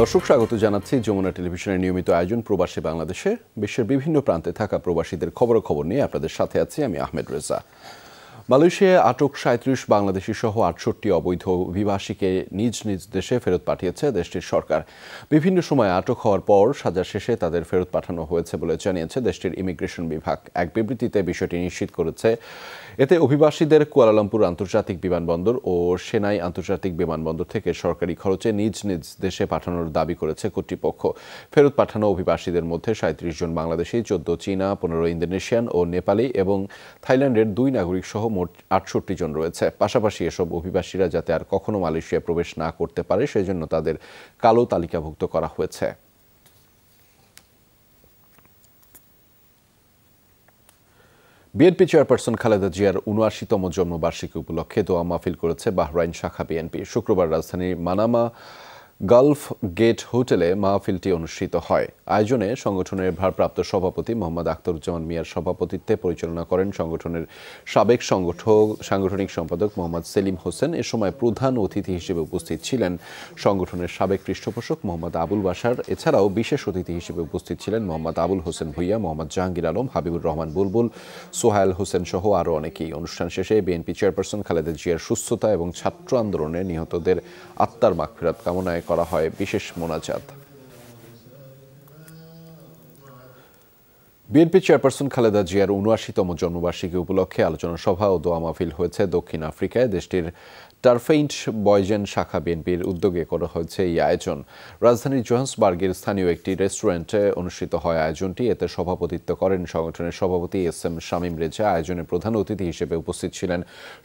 দর্শক স্বাগত জানাচ্ছি যমুনা টেলিভিশনের নিয়মিত আয়োজন প্রবাসী বাংলাদেশে। বিশ্বের বিভিন্ন প্রান্তে থাকা প্রবাসীদের খবরাখবর নিয়ে আপনাদের সাথে আছি আমি আহমেদ রেজা। মালয়েশিয়ায় আটক ৩৭ বাংলাদেশি সহ ৬৮ অবৈধ অভিবাসীকে নিজ নিজ দেশে ফেরত পাঠিয়েছে দেশটির সরকার। বিভিন্ন সময় আটক হওয়ার পর সাজা শেষে তাদের ফেরত পাঠানো হয়েছে বলে জানিয়েছে দেশটির ইমিগ্রেশন বিভাগ। এক বিবৃতিতে বিষয়টি নিশ্চিত করেছে। এতে অভিবাসীদের কুয়ালালামপুর আন্তর্জাতিক বিমানবন্দর ও সেনাই আন্তর্জাতিক বিমানবন্দর থেকে সরকারি খরচে নিজ নিজ দেশে পাঠানোর দাবি করেছে কর্তৃপক্ষ। ফেরত পাঠানো অভিবাসীদের মধ্যে ৩৭ জন বাংলাদেশি, ১৪ চীনা, ১৫ ইন্দোনেশিয়ান ও নেপালি এবং থাইল্যান্ডের ২ নাগরিক সহ মোট ৬৮ জন রয়েছে। পাশাপাশি এসব অভিবাসীরা যাতে আর কখনো মালয়েশিয়ায় প্রবেশ না করতে পারে সেজন্য তাদের কালো তালিকাভুক্ত করা হয়েছে। বিএনপি চেয়ারপারসন খালেদা জিয়ার ৭৯তম জন্মবার্ষিকী উপলক্ষে দোয়া মাহফিল করেছে বাহরাইন শাখা বিএনপি। শুক্রবার রাজধানীর মানামা গালফ গেট হোটেলে মাহফিলটি অনুষ্ঠিত হয়। আয়োজনে সংগঠনের ভারপ্রাপ্ত সভাপতি মোহাম্মদ আখতারুজ্জামান মিয়ার সভাপতিত্বে পরিচালনা করেন সংগঠনের সাবেক সাংগঠনিক সম্পাদক মোহাম্মদ সেলিম হোসেন। এ সময় প্রধান অতিথি হিসেবে উপস্থিত ছিলেন সংগঠনের সাবেক পৃষ্ঠপোষক মোহাম্মদ আবুল বাশার। এছাড়াও বিশেষ অতিথি হিসেবে উপস্থিত ছিলেন মোহাম্মদ আবুল হোসেন ভুইয়া, মোহাম্মদ জাহাঙ্গীর আলম, হাবিবুর রহমান বুলবুল, সোহায়েল হোসেন সহ আরও অনেকেই। অনুষ্ঠান শেষে বিএনপি চেয়ারপারসন খালেদা জিয়ার সুস্থতা এবং ছাত্র আন্দোলনে নিহতদের আত্মার মাগফিরাত কামনায় করা হয় বিশেষ মোনাজাত। বিএনপি চেয়ারপারসন খালেদা জিয়ার ৭৯তম জন্মবার্ষিকী উপলক্ষে আলোচনা সভা ও দোয়া মাহফিল হয়েছে দক্ষিণ আফ্রিকায়। দেশটির টারফেইন্ট বয়জেন শাখা বিএনপির উদ্যোগে করা হয়েছে এই আয়োজন। রাজধানীর জোহান্সবার্গের স্থানীয় একটি রেস্টুরেন্টে অনুষ্ঠিত হয় আয়োজনটি। এতে সভাপতিত্ব করেন সংগঠনের সভাপতি এস.এম. শামীম রেজা। আয়োজনে প্রধান অতিথি হিসেবে উপস্থিত ছিলেন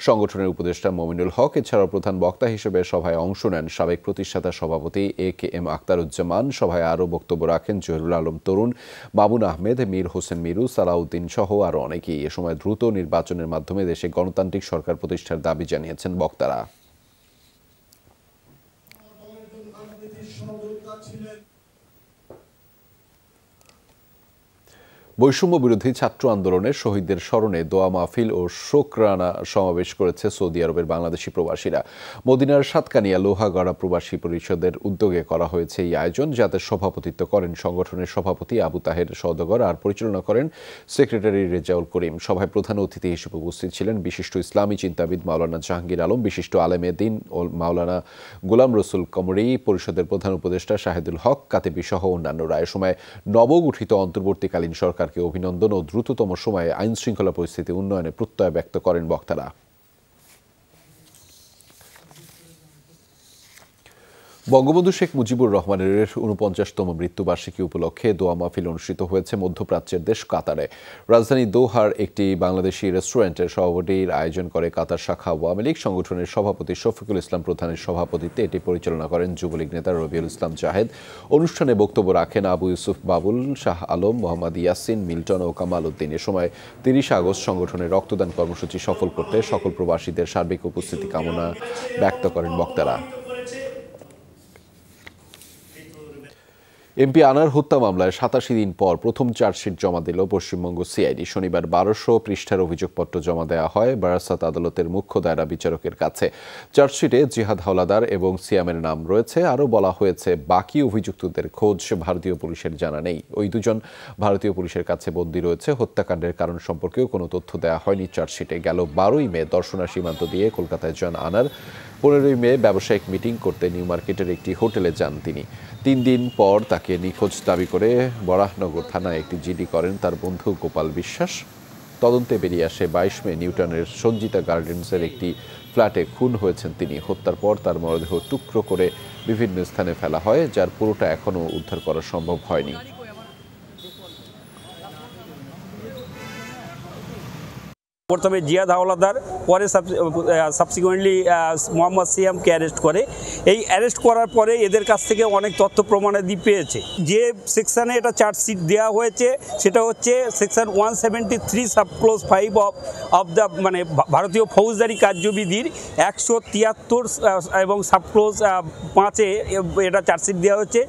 সংগঠনের উপদেষ্টা মমিনুল হক। এছাড়াও প্রধান বক্তা হিসেবে সভায় অংশ নেন সাবেক প্রতিষ্ঠাতা সভাপতি এ.কে.এম. আখতারুজ্জামান। সভায় আরও বক্তব্য রাখেন জহিরুল আলম তরুণ, মামুন আহমেদ, মীর হোসেন মিরু, সালাউদ্দিন সহ আরও অনেকেই। এ সময় দ্রুত নির্বাচনের মাধ্যমে দেশে গণতান্ত্রিক সরকার প্রতিষ্ঠার দাবি জানিয়েছেন বক্তারা। বৈষম্য বিরোধী ছাত্র আন্দোলনের শহীদদের স্মরণে দোয়া মাহফিল ও শোকরানা সমাবেশ করেছে সৌদি আরবের বাংলাদেশি প্রবাসীরা। মদিনার সাতকানিয়া লোহাগড়া প্রবাসী পরিষদের উদ্যোগে করা হয়েছে এই আয়োজন, যাতে সভাপতিত্ব করেন সংগঠনের সভাপতি আবু তাহের সওদাগর আর পরিচালনা করেন সেক্রেটারি রেজাউল করিম। সভায় প্রধান অতিথি হিসেবে উপস্থিত ছিলেন বিশিষ্ট ইসলামী চিন্তাবিদ মাওলানা জাহাঙ্গীর আলম, বিশিষ্ট আলেমে দ্বীন ও মাওলানা গোলাম রসুল কমরি, পরিষদের প্রধান উপদেষ্টা শাহিদুল হক কাতেবি সহ অন্যান্যরা। এ সময় নবগঠিত অন্তর্বর্তীকালীন সরকার অভিনন্দন ও দ্রুততম সময়ে আইন শৃঙ্খলা পরিস্থিতি উন্নয়নে প্রত্যয় ব্যক্ত করেন বক্তারা। বঙ্গবন্ধু শেখ মুজিবুর রহমানের ৪৯তম মৃত্যুবার্ষিকী উপলক্ষে দোয়া মাহফিল অনুষ্ঠিত হয়েছে মধ্যপ্রাচ্যের দেশ কাতারে। রাজধানী দোহার একটি বাংলাদেশি রেস্টুরেন্টের সভাপতির আয়োজন করে কাতার শাখা আওয়ামী লীগ। সংগঠনের সভাপতি শফিকুল ইসলাম প্রধানের সভাপতিত্বে এটি পরিচালনা করেন যুবলীগ নেতা রবিউল ইসলাম জাহেদ। অনুষ্ঠানে বক্তব্য রাখেন আবু ইউসুফ বাবুল, শাহ আলম, মোহাম্মদ ইয়াসিন, মিল্টন ও কামাল উদ্দিন। এ সময় ৩০ আগস্ট সংগঠনের রক্তদান কর্মসূচি সফল করতে সকল প্রবাসীদের সার্বিক উপস্থিতি কামনা ব্যক্ত করেন বক্তারা। এমপি আনার হত্যা মামলায় ৮৭ দিন পর প্রথম চার্জশিট জমা দিল পশ্চিমবঙ্গ সিআইডি। শনিবার ১২০০ পৃষ্ঠার অভিযোগপত্র জমা দেওয়া হয় বারাসাত আদালতের মুখ্য দায়রা বিচারকের কাছে। চার্জশিটে জিহাদ হাওলাদার এবং সিয়ামের নাম রয়েছে। আরও বলা হয়েছে, বাকি অভিযুক্তদের খোঁজ ভারতীয় পুলিশের জানা নেই। ওই দুজন ভারতীয় পুলিশের কাছে বন্দী রয়েছে। হত্যাকাণ্ডের কারণ সম্পর্কেও কোনো তথ্য দেওয়া হয়নি চার্জশিটে। গেল ১২ই মে দর্শনা সীমান্ত দিয়ে কলকাতায় যান আনার। ১৫ই মে ব্যবসায়িক মিটিং করতে নিউ মার্কেটের একটি হোটেলে যান তিনি। ৩ দিন পর তাকে নিখোঁজ দাবি করে বরাহনগর থানায় একটি জিডি করেন তার বন্ধু গোপাল বিশ্বাস। তদন্তে বেরিয়ে আসে ২২ মে নিউটনের সঞ্জিতা গার্ডেন্সের একটি ফ্ল্যাটে খুন হয়েছেন তিনি। হত্যার পর তার মরদেহ টুকরো করে বিভিন্ন স্থানে ফেলা হয়, যার পুরোটা এখনও উদ্ধার করা সম্ভব হয়নি। প্রথমে জিয়াদ হাওলাদার, পরে সাবসিকুয়েন্টলি মোহাম্মদ সিয়ামকে অ্যারেস্ট করে। এই অ্যারেস্ট করার পরে এদের কাছ থেকে অনেক তথ্য প্রমাণাদি পেয়েছে। যে সেকশানে এটা চার্জশিট দেওয়া হয়েছে সেটা হচ্ছে সেকশন 173 সাবক্লোজ 5 অফ দ্য মানে ভারতীয় ফৌজদারি কার্যবিধির ১৭৩ এবং সাবক্লোজ 5-এ এটা চার্জশিট দেওয়া হচ্ছে।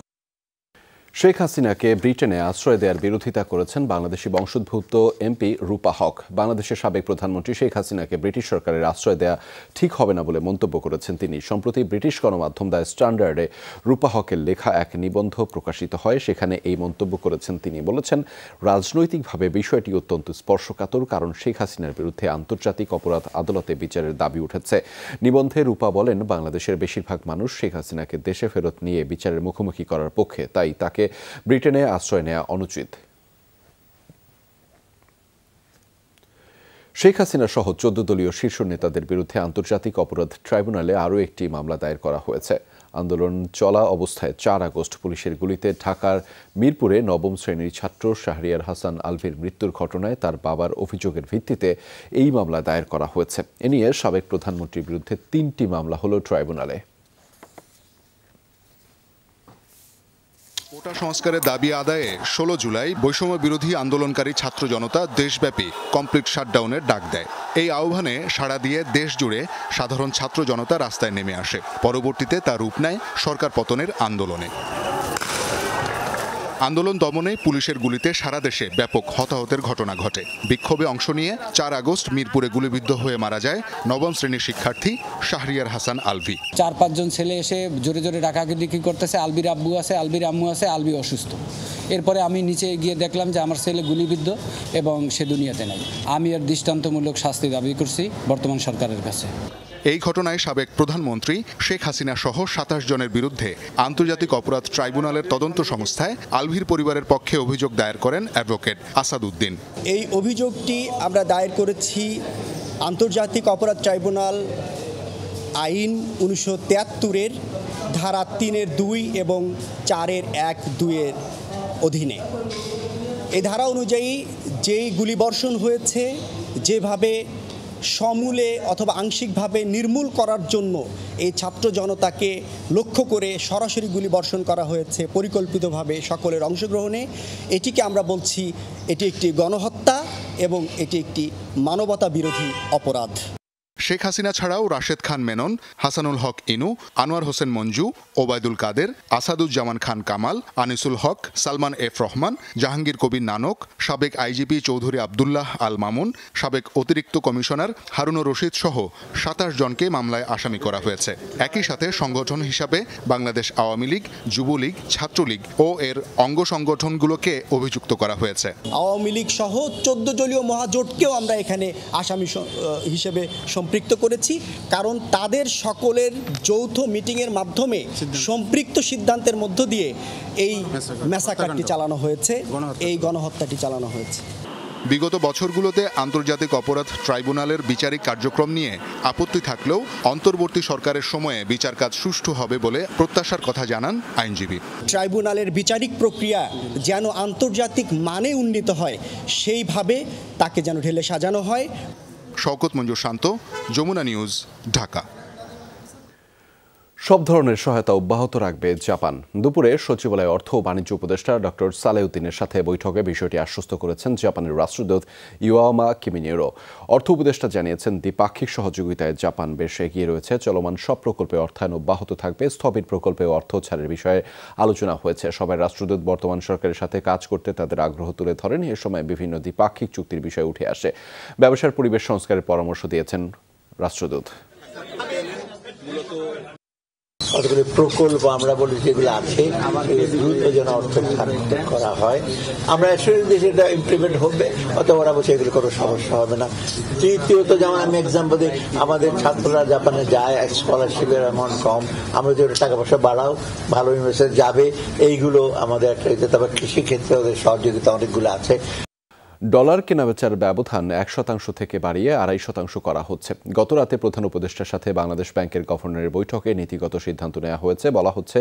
শেখ হাসিনাকে ব্রিটেনে আশ্রয় দেওয়ার বিরোধিতা করেছেন বাংলাদেশি বংশোদ্ভূত এমপি রূপা হক। বাংলাদেশের সাবেক প্রধানমন্ত্রী শেখ হাসিনাকে ব্রিটিশ সরকারের আশ্রয় দেওয়া ঠিক হবে না বলে মন্তব্য করেছেন তিনি। সম্প্রতি ব্রিটিশ গণমাধ্যম দ্য স্ট্যান্ডার্ডে রূপা হকের লেখা এক নিবন্ধ প্রকাশিত হয়, সেখানে এই মন্তব্য করেছেন তিনি। বলেছেন, রাজনৈতিকভাবে বিষয়টি অত্যন্ত স্পর্শকাতর, কারণ শেখ হাসিনার বিরুদ্ধে আন্তর্জাতিক অপরাধ আদালতে বিচারের দাবি উঠেছে। নিবন্ধে রূপা বলেন, বাংলাদেশের বেশিরভাগ মানুষ শেখ হাসিনাকে দেশে ফেরত নিয়ে বিচারের মুখোমুখি করার পক্ষে, তাই তাকে ব্রিটেনে আশ্রয় নেওয়া অনুচিত। শেখ হাসিনা সহ 14 দলীয় শীর্ষ নেতাদের বিরুদ্ধে আন্তর্জাতিক অপরাধ ট্রাইব্যুনালে আরও একটি মামলা দায়ের করা হয়েছে। আন্দোলন চলা অবস্থায় 4 আগস্ট পুলিশের গুলিতে ঢাকার মিরপুরে নবম শ্রেণীর ছাত্র শাহরিয়ার হাসান আলভির মৃত্যুর ঘটনায় তার বাবার অভিযোগের ভিত্তিতে এই মামলা দায়ের করা হয়েছে। এ নিয়ে সাবেক প্রধানমন্ত্রীর বিরুদ্ধে 3টি মামলা হলো ট্রাইব্যুনালে। কোটা সংস্কারের দাবি আদায়ে 16 জুলাই বৈষম্য বিরোধী আন্দোলনকারী ছাত্র জনতা দেশব্যাপী কমপ্লিট শাটডাউনের ডাক দেয়। এই আহ্বানে সাড়া দিয়ে দেশ জুড়ে সাধারণ ছাত্র জনতা রাস্তায় নেমে আসে। পরবর্তীতে তা রূপ নেয় সরকার পতনের আন্দোলনে। আন্দোলন দমনে পুলিশের গুলিতে সারা দেশে ব্যাপক হতাহতের ঘটনা ঘটে। বিক্ষোভে অংশ নিয়ে 4 আগস্ট মিরপুরে গুলিবিদ্ধ হয়ে মারা যায় নবম শ্রেণীর শিক্ষার্থী শাহরিয়ার হাসান আলভি। 4-5 জন ছেলে এসে জোরে জোরে ডাকাডাকি করতেছে, আলবির আব্বু আছে, আলবির আম্মু আছে, আলবি অসুস্থ। এরপরে আমি নিচে গিয়ে দেখলাম যে আমার ছেলে গুলিবিদ্ধ এবং সে দুনিয়াতে নাই। আমি এর দৃষ্টান্তমূলক শাস্তি দাবি করছি বর্তমান সরকারের কাছে। এই ঘটনায় সাবেক প্রধানমন্ত্রী শেখ হাসিনা সহ 27 জনের বিরুদ্ধে আন্তর্জাতিক অপরাধ ট্রাইব্যুনালের তদন্ত সংস্থায় আলভির পরিবারের পক্ষে অভিযোগ দায়ের করেন অ্যাডভোকেট আসাদউদ্দিন। এই অভিযোগটি আমরা দায়ের করেছি আন্তর্জাতিক অপরাধ ট্রাইব্যুনাল আইন 1973-এর ধারা 3-এর 2 এবং 4-এর 1-2-এর অধীনে। এই ধারা অনুযায়ী যেই গুলিবর্ষণ হয়েছে, যেভাবে সমূলে অথবা আংশিকভাবে নির্মূল করার জন্য এই ছাত্র জনতাকে লক্ষ্য করে সরাসরি গুলি বর্ষণ করা হয়েছে পরিকল্পিতভাবে সকলের অংশগ্রহণে, এটিকে আমরা বলছি এটি একটি গণহত্যা এবং এটি একটি মানবতা বিরোধী অপরাধ। শেখ হাসিনা ছাড়াও রাশেদ খান মেনন, হাসানুল হক ইনু, আনোয়ার হোসেন মঞ্জু, ওবায়দুল কাদের, আসাদুজ্জামান খান কামাল, আনিসুল হক, সালমান এফ রহমান, জাহাঙ্গীর কবির নানক, সাবেক আইজিপি চৌধুরী আবদুল্লাহ আল মামুন, সাবেক অতিরিক্ত কমিশনার হারুনুর রশিদ সহ 27 জনকে মামলায় আসামি করা হয়েছে। একই সাথে সংগঠন হিসাবে বাংলাদেশ আওয়ামী লীগ, যুবলীগ, ছাত্রলীগ ও এর অঙ্গ সংগঠনগুলোকে অভিযুক্ত করা হয়েছে। আওয়ামী লীগ সহ 14 দলীয় মহাজোটকেও আমরা এখানে আসামি হিসেবে সম্পৃক্ত করেছি, কারণ তাদের সকলের যৌথ মিটিংয়ের মাধ্যমে সম্পৃক্ত সিদ্ধান্তের মধ্য দিয়ে এই ম্যাসাকারটি চালানো হয়েছে, এই গণহত্যাটি চালানো হয়েছে। বিগত বছরগুলোতে আন্তর্জাতিক অপরাধ ট্রাইব্যুনালের বিচারিক কার্যক্রম নিয়ে আপত্তি থাকলেও অন্তর্বর্তী সরকারের সময়ে বিচার কাজ সুষ্ঠু হবে বলে প্রত্যাশার কথা জানান আইনজীবী। ট্রাইব্যুনালের বিচারিক প্রক্রিয়া যেন আন্তর্জাতিক মানে উন্নীত হয়, সেইভাবে তাকে যেন ঢেলে সাজানো হয়। শওকত মঞ্জুর শান্ত, যমুনা নিউজ, ঢাকা। সব ধরনের সহায়তা অব্যাহত রাখবে জাপান। দুপুরে সচিবালয়ে অর্থ ও বাণিজ্য উপদেষ্টা ডক্টর সালেউদ্দিনের সাথে বৈঠকে বিষয়টি আশ্বস্ত করেছেন জাপানের রাষ্ট্রদূত ইওয়ামা কিমিনেরো। অর্থ উপদেষ্টা জানিয়েছেন, দ্বিপাক্ষিক সহযোগিতায় জাপান বেশ এগিয়ে রয়েছে। চলমান সব প্রকল্পে অর্থায়ন অব্যাহত থাকবে। স্থবির প্রকল্পে অর্থ ছাড়ের বিষয়ে আলোচনা হয়েছে। সবাই রাষ্ট্রদূত বর্তমান সরকারের সাথে কাজ করতে তাদের আগ্রহ তুলে ধরেন। এ সময় বিভিন্ন দ্বিপাক্ষিক চুক্তির বিষয় উঠে আসে। ব্যবসার পরিবেশ সংস্কারের পরামর্শ দিয়েছেন রাষ্ট্রদূত। কতগুলি প্রকল্প আমরা বলি যেগুলো আছে দ্রুত যেন অর্থ করা হয়, আমরা আসলে দেশে এটা ইমপ্লিমেন্ট হবে, অথবা ওরা বলছে এগুলো কোনো সমস্যা হবে না। তৃতীয়ত, যেমন আমি এক্সাম্পল দিই, আমাদের ছাত্ররা জাপানে যায়, স্কলারশিপের অ্যামাউন্ট কম, আমরা যদি টাকা পয়সা বাড়াও, ভালো ইউনিভার্সিটি যাবে, এইগুলো আমাদের একটা। তবে কৃষিক্ষেত্রে ওদের সহযোগিতা অনেকগুলো আছে। ডলার কেনাবেচার ব্যবধান 1% থেকে বাড়িয়ে 2.5% করা হচ্ছে। গতরাতে প্রধান উপদেষ্টার সাথে বাংলাদেশ ব্যাংকের গভর্নরের বৈঠকে নীতিগত সিদ্ধান্ত নেওয়া হয়েছে। বলা হচ্ছে,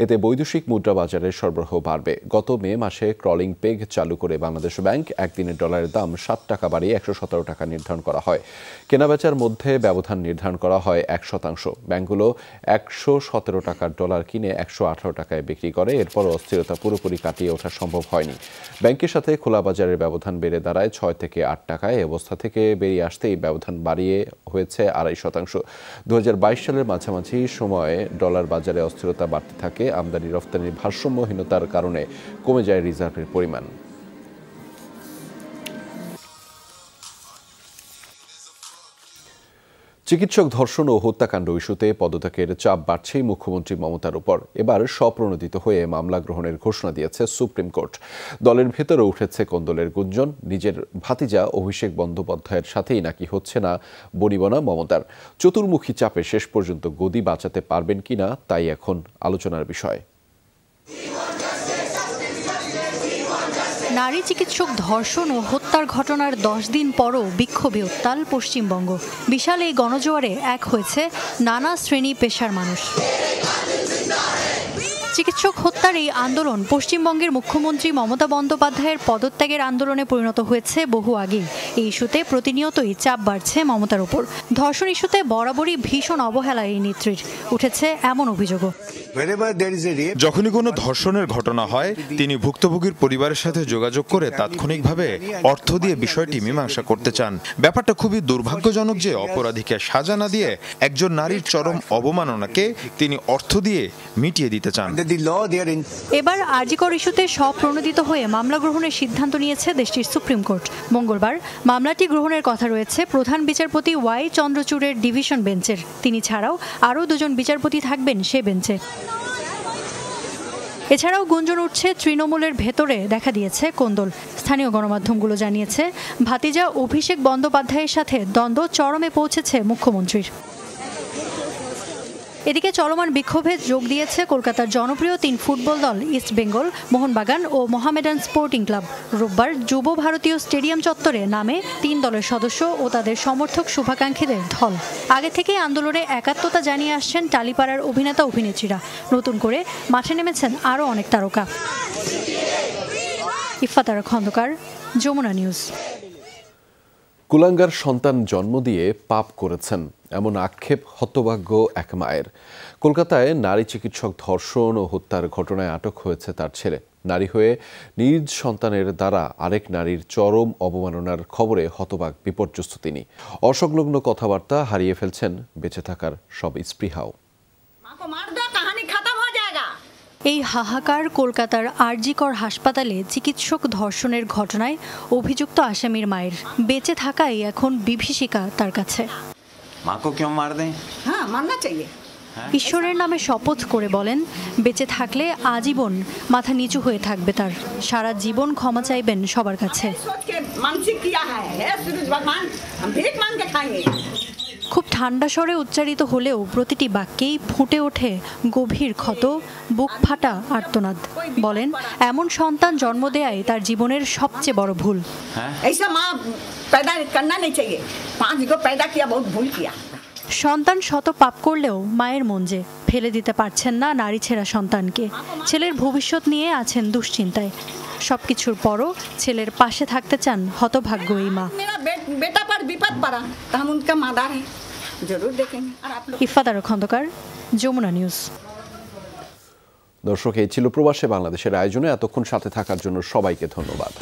এতে বৈদেশিক মুদ্রা বাজারের সরবরাহ বাড়বে। গত মে মাসে ক্রলিং পেগ চালু করে বাংলাদেশ ব্যাংক একদিনের ডলারের দাম 7 টাকা বাড়িয়ে 117 টাকা নির্ধারণ করা হয়। কেনাবেচার মধ্যে ব্যবধান নির্ধারণ করা হয় 1%। ব্যাংকগুলো 117 টাকার ডলার কিনে 118 টাকায় বিক্রি করে। এরপর অস্থিরতা পুরোপুরি কাটিয়ে ওঠা সম্ভব হয়নি। ব্যাংকের সাথে খোলা বাজারের ব্যবধান বেড়ে দাঁড়ায় 6 থেকে 8 টাকায়। এই অবস্থা থেকে বেরিয়ে আসতে এই ব্যবধান বাড়িয়ে হয়েছে 2.5%। 2022 সালের মাঝামাঝি সময়ে ডলার বাজারে অস্থিরতা বাড়তে থাকে। আমদানি রফতানির ভারসাম্যহীনতার কারণে কমে যায় রিজার্ভের পরিমাণ। চিকিৎসক ধর্ষণ ও হত্যাকাণ্ড ইস্যুতে পদত্যাগের চাপ বাড়ছেই মুখ্যমন্ত্রী মমতার উপর। এবার স্বপ্রণোদিত হয়ে মামলা গ্রহণের ঘোষণা দিয়েছে সুপ্রিম কোর্ট। দলের ভেতরে উঠেছে কোন্দলের গুঞ্জন। নিজের ভাতিজা অভিষেক বন্দ্যোপাধ্যায়ের সাথেই নাকি হচ্ছে না বনিবনা মমতার। চতুর্মুখী চাপে শেষ পর্যন্ত গদি বাঁচাতে পারবেন কিনা তাই এখন আলোচনার বিষয়। নারী চিকিৎসক ধর্ষণ ও হত্যার ঘটনার 10 দিন পরও বিক্ষোভে উত্তাল পশ্চিমবঙ্গ। বিশাল এই গণজোয়ারে এক হয়েছে নানা শ্রেণী পেশার মানুষ। চিকিৎসক হত্যার এই আন্দোলন পশ্চিমবঙ্গের মুখ্যমন্ত্রী মমতা বন্দ্যোপাধ্যায়ের পদত্যাগের আন্দোলনে পরিণত হয়েছে বহু আগে। এই ইস্যুতে প্রতিনিয়তই চাপ বাড়ছে মমতার উপর। ধর্ষণ ইস্যুতে বরাবরই ভীষণ অবহেলা এই নেত্রীর। উঠেছে এমন অভিযোগও। যখনই কোনো ধর্ষণের ঘটনা হয় তিনি ভুক্তভোগীর পরিবারের সাথে যোগাযোগ করে তাৎক্ষণিকভাবে অর্থ দিয়ে বিষয়টি মীমাংসা করতে চান। ব্যাপারটা খুবই দুর্ভাগ্যজনক যে অপরাধীকে সাজা না দিয়ে একজন নারীর চরম অবমাননাকে তিনি অর্থ দিয়ে মিটিয়ে দিতে চান। এবার আরজিকর ইস্যুতে স্বপ্রণোদিত হয়ে মামলা গ্রহণের সিদ্ধান্ত নিয়েছে দেশটির সুপ্রিম কোর্ট। মঙ্গলবার মামলাটি গ্রহণের কথা রয়েছে প্রধান বিচারপতি ওয়াই চন্দ্রচূড়ের ডিভিশন বেঞ্চের। তিনি ছাড়াও আরও 2জন বিচারপতি থাকবেন সে বেঞ্চে। এছাড়াও গুঞ্জন উঠছে তৃণমূলের ভেতরে দেখা দিয়েছে কোন্দল। স্থানীয় গণমাধ্যমগুলো জানিয়েছে ভাতিজা অভিষেক বন্দ্যোপাধ্যায়ের সাথে দ্বন্দ্ব চরমে পৌঁছেছে মুখ্যমন্ত্রীর। এদিকে চলমান বিক্ষোভে যোগ দিয়েছে কলকাতার জনপ্রিয় 3 ফুটবল দল ইস্ট বেঙ্গল, মোহনবাগান ও মোহামেডান স্পোর্টিং ক্লাব। রোববার যুব ভারতীয় স্টেডিয়াম চত্বরে নামে 3 দলের সদস্য ও তাদের সমর্থক শুভাকাঙ্ক্ষীদের ঢল। আগে থেকেই আন্দোলনে একাত্মতা জানিয়ে আসছেন টালিপাড়ার অভিনেতা অভিনেত্রীরা। নতুন করে মাঠে নেমেছেন আরও অনেক তারকা। ইফফাতারা খন্দকার, যমুনা নিউজ। কুলাঙ্গার সন্তান জন্ম দিয়ে পাপ করেছেন এমন আক্ষেপ হতভাগ্য এক মায়ের। কলকাতায় নারী চিকিৎসক ধর্ষণ ও হত্যার ঘটনায় আটক হয়েছে তার ছেলে। নারী হয়ে নিজ সন্তানের দ্বারা আরেক নারীর চরম অবমাননার খবরে হতবাক বিপর্যস্ত তিনি। অসংলগ্ন কথাবার্তা হারিয়ে ফেলছেন বেঁচে থাকার সব স্পৃহাও। এই হাহাকার কলকাতার আরজিকর হাসপাতালে চিকিৎসক ধর্ষণের ঘটনায় অভিযুক্ত আসামির মায়ের। বেঁচে থাকাই এখন বিভীষিকা তার কাছে। ঈশ্বরের নামে শপথ করে বলেন বেঁচে থাকলে আজীবন মাথা নিচু হয়ে থাকবে তার। সারা জীবন ক্ষমা চাইবেন সবার কাছে। খুব ঠান্ডা স্বরে উচ্চারিত হলেও প্রতিটি বাক্যেই ফুটে ওঠে গভীর ক্ষত, বুক ফাটা আর্তনাদ। বলেন এমন সন্তান জন্ম দেয়াই তার জীবনের সবচেয়ে বড় ভুল। সন্তান শত পাপ করলেও মায়ের মন যে ফেলে দিতে পারছেন না নারী ছেঁড়া সন্তানকে। ছেলের ভবিষ্যৎ নিয়ে আছেন দুশ্চিন্তায়। সবকিছুর পরও ছেলের পাশে থাকতে চান হতভাগ্য এই মা। ইফফাতারা খন্দকার, যমুনা নিউজ। দর্শক, এই ছিল প্রবাসে বাংলাদেশের আয়োজনে। এতক্ষণ সাথে থাকার জন্য সবাইকে ধন্যবাদ।